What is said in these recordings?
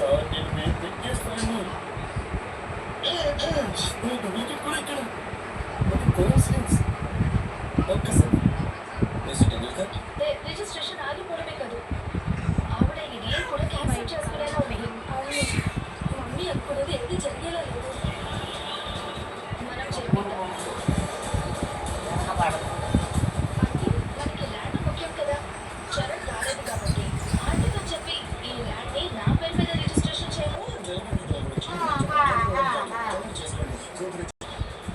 Sir నేను మీకు పెట్టేస్తాను. వీటికి కూడా ఇక్కడ ఒక కోఇన్సిడెన్స్. ఒక్కసారి మిస్టర్ టెండూల్కర్ రిజిస్ట్రేషన్ ఆగిపోవడమే కాదు ఆవిడ ఈ డీల్ కూడా క్యాన్సిల్ చేసుకునేలా ఉంది. అవును, మమ్మీ అనుకున్నది ఏది జరిగేలా లేదు. మనం చెప్పిద్దాం అంటే మనకి ల్యాండ్ ముఖ్యం కదా. చరణ్ రాలేదు కాబట్టి ఆంటీతో చెప్పి ఈ ల్యాండ్ ని నా పేరు మీద రిజిస్ట్రేషన్ చేయాలి.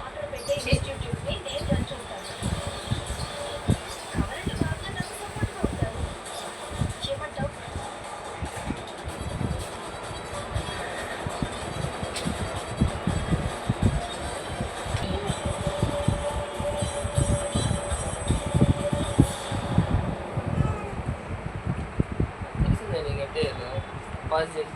అక్కడ పెట్టే ఇన్స్టిట్యూట్ ని నేను రన్ చేస్తాను. కావాలంటే బాగా నాకు సపోర్ట్గా ఉంటారు. ఏమంటావు? తెలిసిందే నీకంటే పాస్ చేసి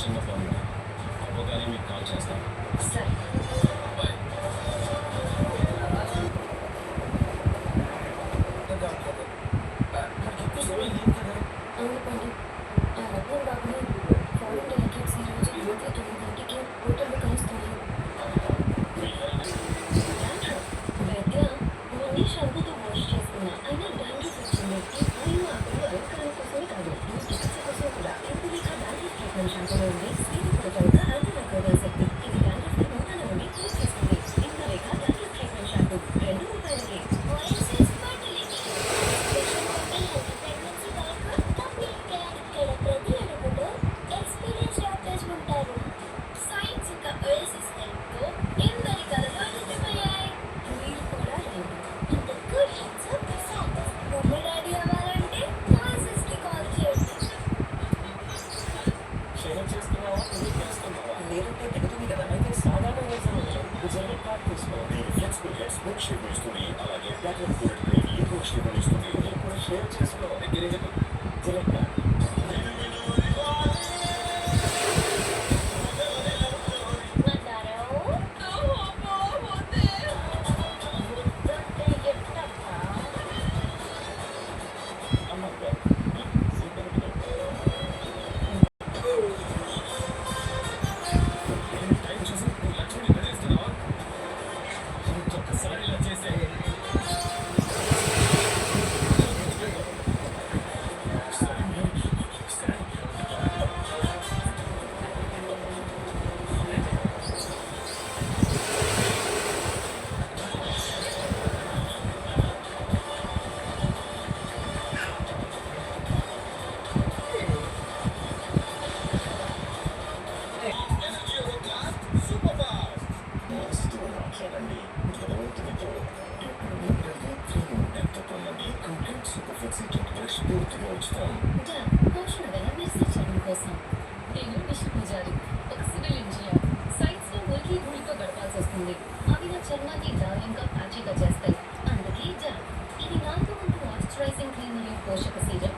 చిన్న పని అవ్వగానే మీకు కాల్ చేస్తాను. సరే. బాయ్. మనకి ఎక్కువ సమయం లేదు కదా. అవును, ఆ రత్నం బాబుని ఫారెన్ డెలిగేట్స్ ఈ రోజు యువత 9 గంటకి హోటల్లో కలుస్తున్నారు. వైద్య మొన్న షాంపూతో వాష్ చేసుకున్నా అయినా డాండ్రఫ్ వచ్చింది. ఈ పూలు ఆకులు అలంకరణ కోసమే కాదు, ఈ చికిత్స కోసం కూడా. ఎంపిక డాండ్రఫ్ ట్రీట్మెంట్ షాంపూలో ఉంది స్త్రీలు పుడతావుగా యాంటీమైక్రోబియల్ శక్తి. ఇది డాండ్రఫ్ ని మూలాల నుండి క్లీన్ చేస్తుంది. ఇంకా రేఖ డాండ్రఫ్ ట్రీట్మెంట్ షాంపూ ₹2. షేర్ చేసుకున్నావా, నువ్వు చేస్తున్నావా? లేదంటే తెగుతుంది కదా. అయితే సాధారణంగా జనరల్ కార్డ్ తీసుకో. మీరు ఫ్లెక్సిబుల్ గా స్మూత్ షేప్ ఇస్తుంది, అలాగే ప్లాటినం కోటెడ్ ఎక్కువ షేప్ ఇస్తుంది. మీరు కూడా షేర్ చేసుకో. జనరల్ కార్డ్ పోషణ గల మెర్సీ చరణ్ కోసం నేను మిషన్ పూజారి, ఒక సివిల్ ఇంజనీర్. సైట్స్ లో మురికి ధూళితో గడపాల్సి వస్తుంది. అవి నా చర్మాన్ని డ్రాయింగ్గా ప్యాచీగా చేస్తాయి. అందుకే ఇది 4 వంతు మాయిశ్చరైజింగ్ క్రీమ్ మరియు పోషక సీరం